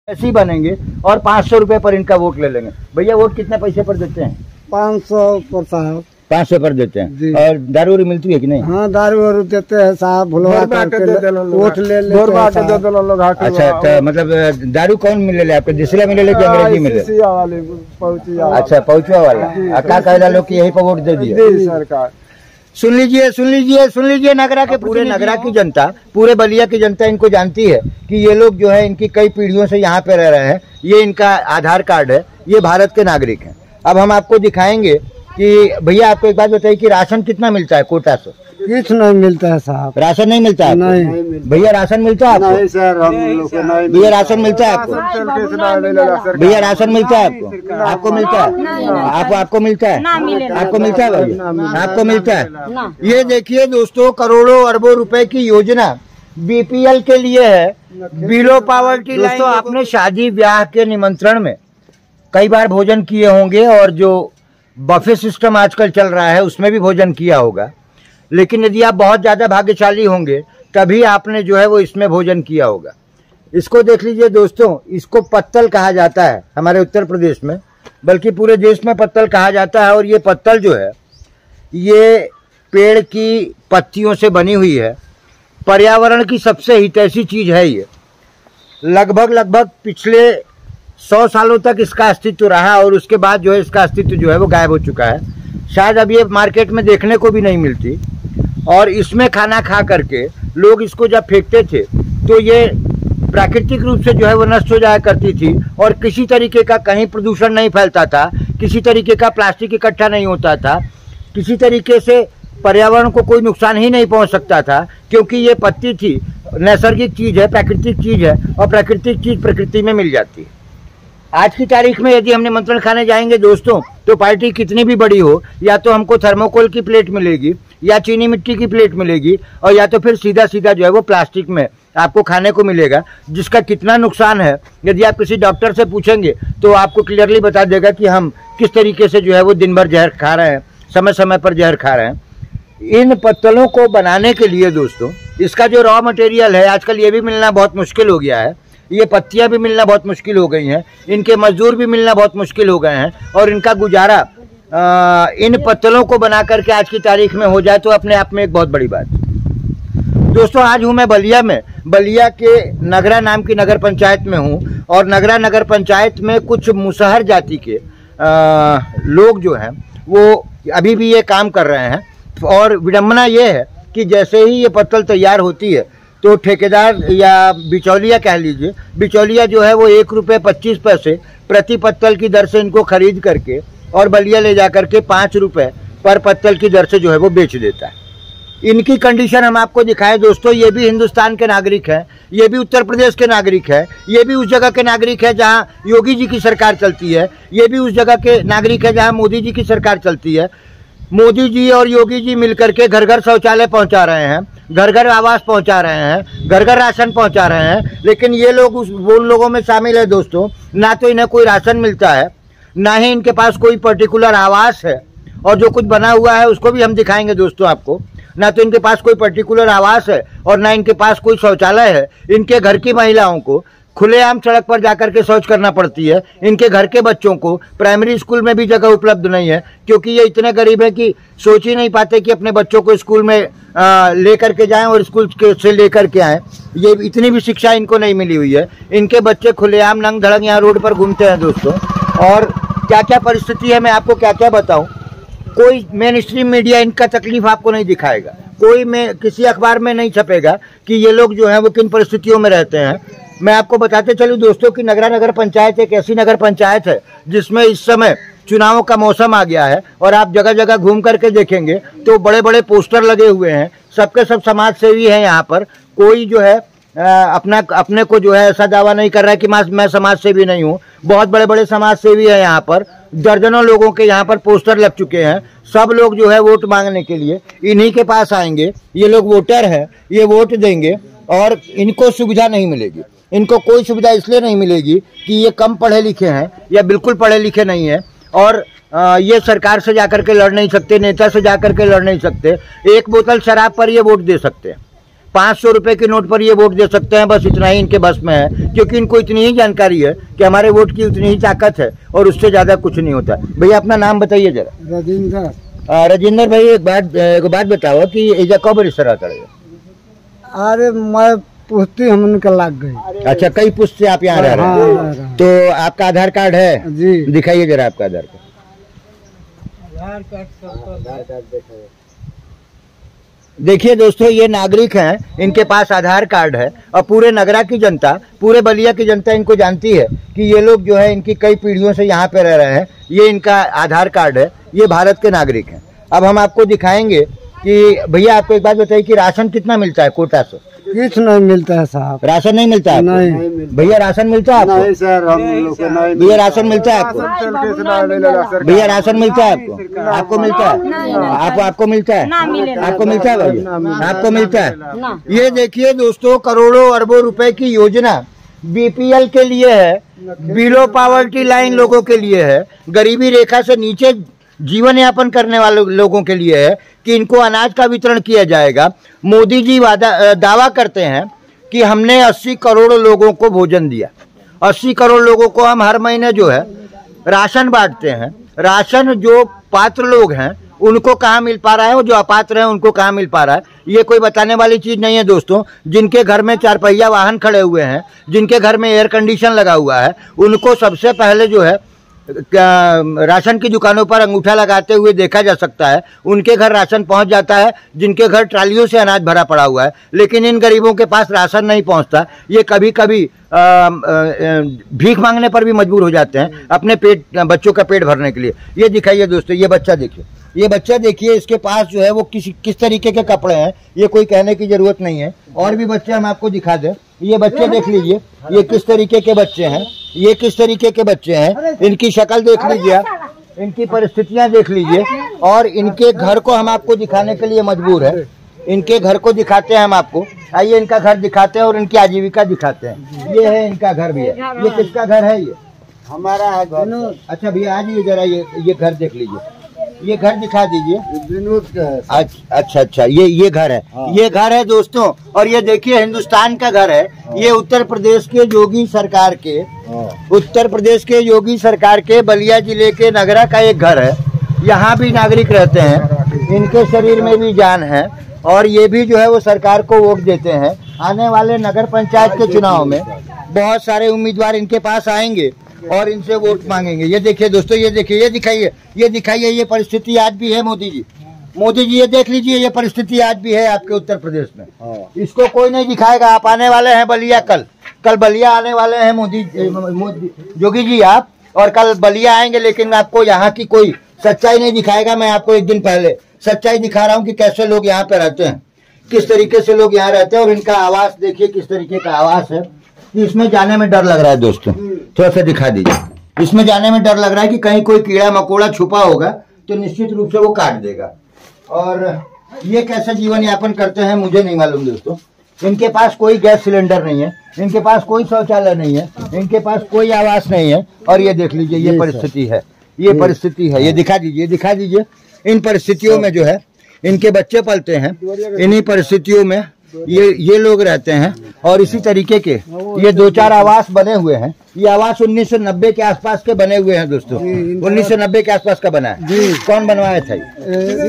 ऐसे ही बनेंगे और 500 रुपए पर इनका वोट ले लेंगे। भैया वोट कितने पैसे पर देते हैं? 500 पर साहब। 500 पर देते हैं। और दारू वारू मिलती है कि नहीं? हाँ दारू वारू देते हैं साहब, भुलवा करके वोट ले लेते हैं। अच्छा तो मतलब दारू कौन मिले आपके, देसिला मिले कि अंग्रेजी मिले? अच्छा पहुँचवा वाला क्या कहेगा लोग कि यही पर वोट दे दिए सरकार। सुन लीजिए नगरा के पूरे नगरा की जनता, पूरे बलिया की जनता इनको जानती है कि ये लोग जो है इनकी कई पीढ़ियों से यहाँ पे रह रहे हैं, ये इनका आधार कार्ड है, ये भारत के नागरिक हैं। अब हम आपको दिखाएंगे कि भैया आपको एक बात बताइए कि राशन कितना मिलता है कोटा से? कुछ नहीं मिलता है साहब। राशन नहीं मिलता है? नहीं भैया राशन मिलता है आपको? नहीं सर, हम लोग को नहीं। भैया राशन मिलता है आपको? भैया राशन मिलता है आपको? आपको मिलता है? आपको मिलता है? आपको मिलता है भैया? आपको मिलता है? ये देखिए दोस्तों, करोड़ों अरबों रुपए की योजना बीपीएल के लिए है, बिलो पावर्टी लाइन। दोस्तों आपने शादी ब्याह के निमंत्रण में कई बार भोजन किए होंगे और जो बफे सिस्टम आजकल चल रहा है उसमें भी भोजन किया होगा, लेकिन यदि आप बहुत ज़्यादा भाग्यशाली होंगे तभी आपने जो है वो इसमें भोजन किया होगा। इसको देख लीजिए दोस्तों, इसको पत्तल कहा जाता है हमारे उत्तर प्रदेश में, बल्कि पूरे देश में पत्तल कहा जाता है। और ये पत्तल जो है ये पेड़ की पत्तियों से बनी हुई है, पर्यावरण की सबसे हितैषी चीज़ है ये। लगभग पिछले 100 सालों तक इसका अस्तित्व रहा और उसके बाद जो है इसका अस्तित्व जो है वो गायब हो चुका है। शायद अब ये मार्केट में देखने को भी नहीं मिलती। और इसमें खाना खा करके लोग इसको जब फेंकते थे तो ये प्राकृतिक रूप से जो है वो नष्ट हो जाया करती थी और किसी तरीके का कहीं प्रदूषण नहीं फैलता था, किसी तरीके का प्लास्टिक इकट्ठा नहीं होता था, किसी तरीके से पर्यावरण को कोई नुकसान ही नहीं पहुंच सकता था, क्योंकि ये पत्ती थी, नैसर्गिक चीज़ है, प्राकृतिक चीज़ है और प्राकृतिक चीज़ प्रकृति में मिल जाती है। आज की तारीख में यदि हम निमंत्रण खाने जाएंगे दोस्तों तो पार्टी कितनी भी बड़ी हो, या तो हमको थर्मोकोल की प्लेट मिलेगी या चीनी मिट्टी की प्लेट मिलेगी और या तो फिर सीधा जो है वो प्लास्टिक में आपको खाने को मिलेगा, जिसका कितना नुकसान है यदि आप किसी डॉक्टर से पूछेंगे तो आपको क्लियरली बता देगा कि हम किस तरीके से जो है वो दिन भर जहर खा रहे हैं, समय समय पर जहर खा रहे हैं। इन पत्तलों को बनाने के लिए दोस्तों इसका जो रॉ मटेरियल है आजकल ये भी मिलना बहुत मुश्किल हो गया है, ये पत्तियां भी मिलना बहुत मुश्किल हो गई हैं, इनके मजदूर भी मिलना बहुत मुश्किल हो गए हैं और इनका गुजारा इन पत्तलों को बना करके आज की तारीख में हो जाए तो अपने आप में एक बहुत बड़ी बात। दोस्तों आज हूँ मैं बलिया में, बलिया के नगरा नाम की नगर पंचायत में हूँ और नगरा नगर पंचायत में कुछ मुसहर जाति के लोग जो हैं वो अभी भी ये काम कर रहे हैं। और विडम्बना ये है कि जैसे ही ये पत्तल तैयार होती है तो ठेकेदार या बिचौलिया कह लीजिए, बिचौलिया जो है वो 1 रुपये 25 पैसे प्रति पत्तल की दर से इनको खरीद करके और बलिया ले जा करके 5 रुपये पर पत्तल की दर से जो है वो बेच देता है। इनकी कंडीशन हम आपको दिखाएं दोस्तों, ये भी हिंदुस्तान के नागरिक हैं, ये भी उत्तर प्रदेश के नागरिक है, ये भी उस जगह के नागरिक है जहां योगी जी की सरकार चलती है, ये भी उस जगह के नागरिक है जहां मोदी जी की सरकार चलती है। मोदी जी और योगी जी मिलकर के घर घर शौचालय पहुंचा रहे हैं, घर घर आवास पहुंचा रहे हैं, घर घर राशन पहुंचा रहे हैं, लेकिन ये लोग उन लोगों में शामिल है दोस्तों। ना तो इन्हें कोई राशन मिलता है, ना ही इनके पास कोई पर्टिकुलर आवास है, और जो कुछ बना हुआ है उसको भी हम दिखाएंगे दोस्तों आपको। ना तो इनके पास कोई पर्टिकुलर आवास है और ना इनके पास कोई शौचालय है। इनके घर की महिलाओं को खुलेआम सड़क पर जाकर के शौच करना पड़ती है। इनके घर के बच्चों को प्राइमरी स्कूल में भी जगह उपलब्ध नहीं है, क्योंकि ये इतने गरीब हैं कि सोच ही नहीं पाते कि अपने बच्चों को स्कूल में लेकर के जाएं और स्कूल से लेकर के आएं। ये इतनी भी शिक्षा इनको नहीं मिली हुई है। इनके बच्चे खुलेआम नंग धड़ंग यहाँ रोड पर घूमते हैं दोस्तों। और क्या क्या परिस्थिति है मैं आपको क्या क्या बताऊँ। कोई मेन स्ट्रीम मीडिया इनका तकलीफ आपको नहीं दिखाएगा, कोई में किसी अखबार में नहीं छपेगा कि ये लोग जो हैं वो किन परिस्थितियों में रहते हैं। मैं आपको बताते चलूं दोस्तों कि नगरा नगर पंचायत एक ऐसी नगर पंचायत है जिसमें इस समय चुनावों का मौसम आ गया है और आप जगह जगह घूम करके देखेंगे तो बड़े बड़े पोस्टर लगे हुए हैं। सबके सब समाज सेवी हैं यहाँ पर। कोई जो है अपने को जो है ऐसा दावा नहीं कर रहा है कि मैं समाज सेवी नहीं हूँ। बहुत बड़े बड़े समाज सेवी हैं यहाँ पर, दर्जनों लोगों के यहाँ पर पोस्टर लग चुके हैं। सब लोग जो है वोट मांगने के लिए इन्हीं के पास आएंगे। ये लोग वोटर हैं, ये वोट देंगे और इनको सुविधा नहीं मिलेगी। इनको कोई सुविधा इसलिए नहीं मिलेगी कि ये कम पढ़े लिखे हैं या बिल्कुल पढ़े लिखे नहीं हैं और ये सरकार से जाकर के लड़ नहीं सकते, नेता से जाकर के लड़ नहीं सकते। एक बोतल शराब पर ये वोट दे सकते हैं। 500 रुपए के नोट पर ये वोट दे सकते हैं, बस इतना ही इनके बस में है, क्योंकि इनको इतनी ही जानकारी है कि हमारे वोट की उतनी ही ताकत है और उससे ज्यादा कुछ नहीं होता। भैया अपना नाम बताइए जरा। राजेंद्र भाई, एक बात बताओ कि एजा कब रिश्ता करेगा? अरे मैं पुष्टि हम उनका लग गई। अच्छा, कई पुष्ट से आप यहाँ रह रहे हैं? तो आपका आधार कार्ड है जी? दिखाइए जरा आपका आधार कार्ड। देखिए दोस्तों, ये नागरिक हैं, इनके पास आधार कार्ड है और पूरे नगरा की जनता, पूरे बलिया की जनता इनको जानती है कि ये लोग जो है इनकी कई पीढ़ियों से यहाँ पे रह रहे हैं। ये इनका आधार कार्ड है, ये भारत के नागरिक हैं। अब हम आपको दिखाएंगे कि भैया आपको एक बात बताइए कि राशन कितना मिलता है कोटा से? कुछ नहीं मिलता है साहब। राशन नहीं मिलता है? नहीं भैया राशन मिलता है आपको? नहीं सर, हम लोग को नहीं। भैया राशन मिलता है आपको? भैया राशन मिलता है आपको? आपको मिलता है? आपको मिलता है? आपको मिलता है भैया? आपको मिलता है? ये देखिए दोस्तों, करोड़ों अरबों रुपए की योजना बीपीएल के लिए है, बिलो पॉवर्टी लाइन लोगों के लिए है, गरीबी रेखा से नीचे जीवन यापन करने वाले लोगों के लिए है कि इनको अनाज का वितरण किया जाएगा। मोदी जी दावा करते हैं कि हमने 80 करोड़ लोगों को भोजन दिया। 80 करोड़ लोगों को हम हर महीने जो है राशन बांटते हैं। राशन जो पात्र लोग हैं उनको कहाँ मिल पा रहा है, और जो अपात्र हैं उनको कहाँ मिल पा रहा है, ये कोई बताने वाली चीज नहीं है दोस्तों। जिनके घर में 4 पहिया वाहन खड़े हुए हैं, जिनके घर में एयर कंडीशन लगा हुआ है, उनको सबसे पहले जो है राशन की दुकानों पर अंगूठा लगाते हुए देखा जा सकता है। उनके घर राशन पहुंच जाता है जिनके घर ट्रालियों से अनाज भरा पड़ा हुआ है, लेकिन इन गरीबों के पास राशन नहीं पहुंचता। ये कभी कभी भीख मांगने पर भी मजबूर हो जाते हैं अपने बच्चों का पेट भरने के लिए। ये दिखाइए दोस्तों, ये बच्चा देखिए, ये बच्चा देखिए, इसके पास जो है वो किस तरीके के कपड़े हैं, ये कोई कहने की जरूरत नहीं है। और भी बच्चे हम आपको दिखा दें, ये बच्चे देख लीजिए, ये किस तरीके के बच्चे हैं, ये किस तरीके के बच्चे हैं, इनकी शक्ल देख लीजिए आप, इनकी परिस्थितियां देख लीजिए, और इनके घर को हम आपको दिखाने के लिए मजबूर है। इनके घर को दिखाते हैं हम आपको, आइए इनका घर दिखाते हैं और इनकी आजीविका दिखाते हैं। ये है इनका घर भी है। ये किसका घर है? ये हमारा है घर। अच्छा भैया आ जाइए जरा, ये घर देख लीजिए, ये घर दिखा दीजिए। विनोद का है। अच्छा, ये घर है। हाँ। ये घर है दोस्तों, और ये देखिए हिंदुस्तान का घर है। ये उत्तर प्रदेश के योगी सरकार के, उत्तर प्रदेश के योगी सरकार के बलिया जिले के नगरा का एक घर है। यहाँ भी नागरिक रहते हैं, इनके शरीर में भी जान है, और ये भी जो है वो सरकार को वोट देते हैं। आने वाले नगर पंचायत के चुनाव में बहुत सारे उम्मीदवार इनके पास आएंगे और इनसे वोट मांगेंगे। ये देखिए दोस्तों, ये देखिए, ये दिखाइए, ये परिस्थिति आज भी है। मोदी जी ये देख लीजिए, ये परिस्थिति आज भी है आपके उत्तर प्रदेश में। इसको कोई नहीं दिखाएगा। आप आने वाले हैं बलिया, कल बलिया आने वाले हैं मोदी योगी जी आप, और कल बलिया आएंगे, लेकिन आपको यहाँ की कोई सच्चाई नहीं दिखाएगा। मैं आपको एक दिन पहले सच्चाई दिखा रहा हूँ कि कैसे लोग यहाँ पे रहते हैं, किस तरीके से लोग यहाँ रहते हैं, और इनका आवास देखिए किस तरीके का आवास है। इसमें जाने में डर लग रहा है दोस्तों, थोड़ा सा दिखा दीजिए। इसमें जाने में डर लग रहा है कि कहीं कोई कीड़ा मकोड़ा छुपा होगा तो निश्चित रूप से वो काट देगा। और ये कैसे जीवन यापन करते हैं मुझे नहीं मालूम दोस्तों। इनके पास कोई गैस सिलेंडर नहीं है, इनके पास कोई शौचालय नहीं है, इनके पास कोई आवास नहीं है। और ये देख लीजिए, ये परिस्थिति है, ये परिस्थिति है। ये दिखा दीजिए। इन परिस्थितियों में जो है इनके बच्चे पलते हैं, इन्हीं परिस्थितियों में ये लोग रहते हैं। और इसी तरीके के ये 2-4 आवास बने हुए हैं। ये आवास 1990 के आसपास के बने हुए हैं दोस्तों। 1990 के आसपास का बना है। कौन बनवाया था?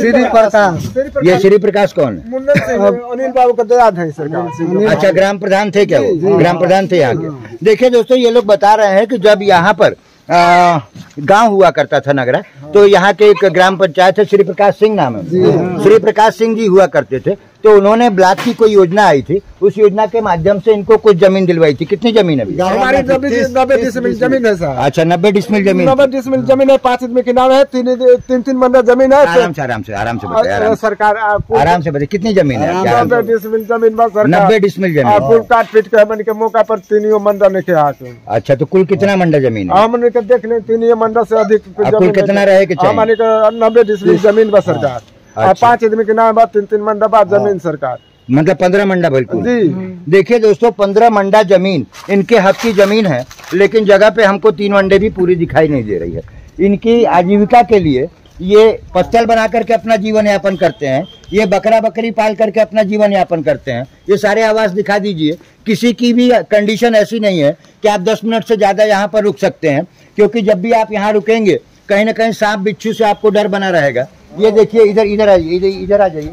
श्री प्रकाश। ये श्री प्रकाश कौन है? अनिल बाबू का दया है सरकार। अच्छा, ग्राम प्रधान थे क्या वो? ग्राम प्रधान थे यहाँ के। देखिए दोस्तों, ये लोग बता रहे हैं कि जब यहाँ पर गांव हुआ करता था नगरा, तो यहाँ के एक ग्राम पंचायत है, श्री प्रकाश सिंह नाम है, श्री प्रकाश सिंह जी हुआ करते थे। तो उन्होंने ब्लॉक की कोई योजना आई थी, उस योजना के माध्यम से इनको कुछ जमीन दिलवाई थी। कितनी जमीन है? हमारी 90 डिसमिल जमीन है सर। अच्छा, 90 डिसमिल जमीन। 90 डिसमिल जमीन है, 5 आदमी के नाम है, 3 मंडा जमीन है। आराम से बताइए, सरकार आराम से बताइए कितनी जमीन है? 90 डिसमिल जमीन बस सरकार। 90 डिसमिल जमीन। कुल काट पीट के मन के मौका पर 3 मंडा ने किया। अच्छा, तो कुल कितना मंडा जमीन है? हमने के देख ले 3 मंडा से अधिक कुल कितना रहे के चाहिए? हमारे 90 डिसमिल जमीन बस सरकार। और 5 आदमी के नाम बाद 3 मंडा बाद जमीन सरकार, मतलब 15 मंडा बिल्कुल जी। देखिए दोस्तों, 15 मंडा जमीन इनके हक की जमीन है, लेकिन जगह पे हमको 3 मंडे भी पूरी दिखाई नहीं दे रही है। इनकी आजीविका के लिए ये पत्तल बना करके अपना जीवन यापन करते हैं। ये बकरा बकरी पाल करके अपना जीवन यापन करते हैं। ये सारे आवास दिखा दीजिए। किसी की भी कंडीशन ऐसी नहीं है कि आप 10 मिनट से ज़्यादा यहाँ पर रुक सकते हैं, क्योंकि जब भी आप यहाँ रुकेंगे कहीं ना कहीं सांप बिच्छू से आपको डर बना रहेगा। ये देखिए, इधर आइए, इधर आ जाइए,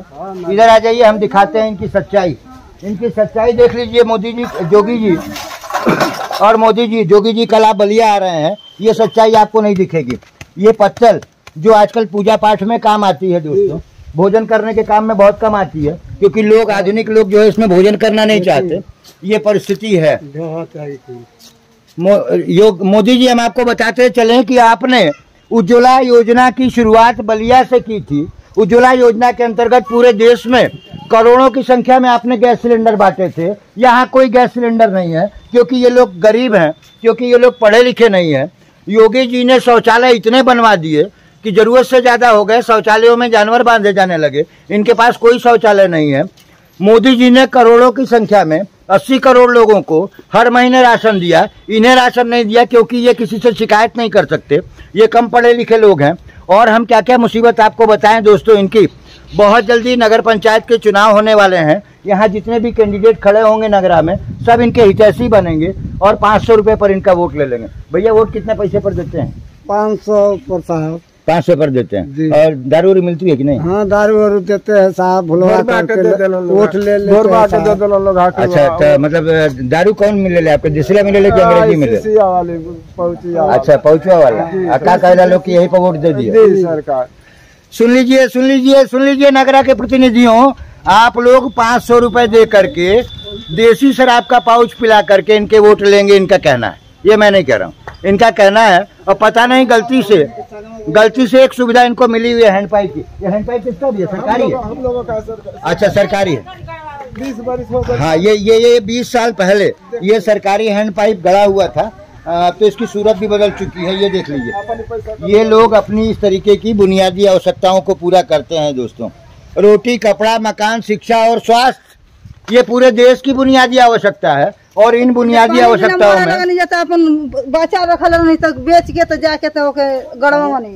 इधर आ जाइए, हम दिखाते हैं इनकी सच्चाई। इनकी सच्चाई देख लीजिए। मोदी जी, जोगी जी और मोदी जी, जोगी जी कल आप बलिया आ रहे हैं, ये सच्चाई आपको नहीं दिखेगी। ये पत्तल जो आजकल पूजा पाठ में काम आती है दोस्तों, भोजन करने के काम में बहुत कम आती है, क्योंकि लोग, आधुनिक लोग जो है इसमें भोजन करना नहीं चाहते। ये परिस्थिति है। मोदी जी, हम आपको बताते चलें कि आपने उज्ज्वला योजना की शुरुआत बलिया से की थी। उज्ज्वला योजना के अंतर्गत पूरे देश में करोड़ों की संख्या में आपने गैस सिलेंडर बांटे थे। यहाँ कोई गैस सिलेंडर नहीं है, क्योंकि ये लोग गरीब हैं, क्योंकि ये लोग पढ़े लिखे नहीं हैं। योगी जी ने शौचालय इतने बनवा दिए कि जरूरत से ज़्यादा हो गए। शौचालयों में जानवर बांधे जाने लगे, इनके पास कोई शौचालय नहीं है। मोदी जी ने करोड़ों की संख्या में 80 करोड़ लोगों को हर महीने राशन दिया। इन्हें राशन नहीं दिया क्योंकि ये किसी से शिकायत नहीं कर सकते, ये कम पढ़े लिखे लोग हैं। और हम क्या क्या मुसीबत आपको बताएं दोस्तों इनकी। बहुत जल्दी नगर पंचायत के चुनाव होने वाले हैं। यहाँ जितने भी कैंडिडेट खड़े होंगे नगरा में, सब इनके हितैषी बनेंगे और 500 रुपये पर इनका वोट ले लेंगे। भैया, वोट कितने पैसे पर देते हैं? 500 पर साहब। 500 पर देते हैं। और दारू वारू मिलती है कि नहीं? हाँ, दारू वारू देते हैं साहब, भुलवा करके वोट ले लेते हैं। अच्छा, तो मतलब दारू कौन मिले आपके? देसिला मिले कि अंग्रेजी मिले? अच्छा, पहुँचवा वाला। क्या कह लोग कि यही पर वोट दे दिए सरकार। सुन लीजिए, सुन लीजिए, सुन लीजिए नगरा के प्रतिनिधियों, आप लोग 500 रुपए दे करके देसी शराब का पाउच पिला करके इनके वोट लेंगे, इनका कहना है। ये मैं नहीं कह रहा हूँ, इनका कहना है। और पता नहीं गलती से एक सुविधा इनको मिली हुई है हैंडपाइप की। ये हैंडपाइप किसका भी है? सरकारी है? हम लोगों का अच्छा, सरकारी है। 20 वर्ष हो गए। हाँ, ये 20 साल पहले ये सरकारी हैंडपाइप गड़ा हुआ था। तो इसकी सूरत भी बदल चुकी है। ये देख लीजिए, ये लोग अपनी इस तरीके की बुनियादी आवश्यकताओं को पूरा करते हैं दोस्तों। रोटी, कपड़ा, मकान, शिक्षा और स्वास्थ्य, ये पूरे देश की बुनियादी आवश्यकता है। और इन बुनियादी आवश्यकताओं में बच्चा रखल नहीं तो बेच के तो जाके तो गड़वा नहीं।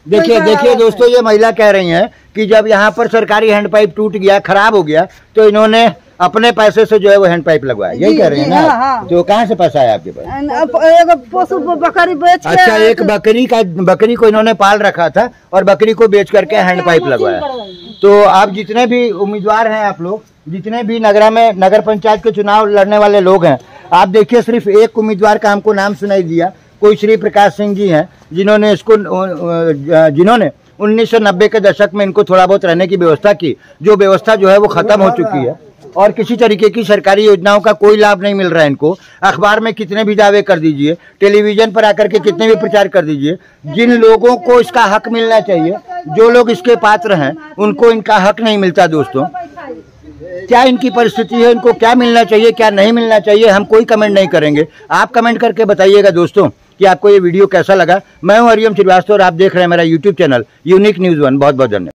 देखिए दोस्तों, ये महिला कह रही हैं कि जब यहाँ पर सरकारी हैंडपाइप टूट गया, खराब हो गया, तो इन्होंने अपने पैसे से जो है वो हैंडपाइप लगवाया। यही कह रहे हैं ना? हाँ। तो कहाँ से पैसा है आपके पास? पशु बकरी बेच। अच्छा, एक बकरी को इन्होंने पाल रखा था और बकरी को बेच करके हैंडपाइप लगवाया। तो आप जितने भी उम्मीदवार हैं, आप लोग जितने भी नगरा में नगर पंचायत के चुनाव लड़ने वाले लोग हैं, आप देखिए, सिर्फ एक उम्मीदवार का हमको नाम सुनाई दिया। कोई श्री प्रकाश सिंह जी हैं, जिन्होंने 1990 के दशक में इनको थोड़ा बहुत रहने की व्यवस्था की। जो व्यवस्था जो है वो खत्म हो चुकी है और किसी तरीके की सरकारी योजनाओं का कोई लाभ नहीं मिल रहा है इनको। अखबार में कितने भी दावे कर दीजिए, टेलीविजन पर आकर के कितने भी प्रचार कर दीजिए, जिन लोगों को इसका हक मिलना चाहिए, जो लोग इसके पात्र हैं, उनको इनका हक नहीं मिलता दोस्तों। क्या इनकी परिस्थिति है, इनको क्या मिलना चाहिए, क्या नहीं मिलना चाहिए, हम कोई कमेंट नहीं करेंगे। आप कमेंट करके बताइएगा दोस्तों कि आपको ये वीडियो कैसा लगा। मैं हूं हरिओम श्रीवास्तव और आप देख रहे हैं मेरा यूट्यूब चैनल यूनिक न्यूज़ 1। बहुत बहुत धन्यवाद।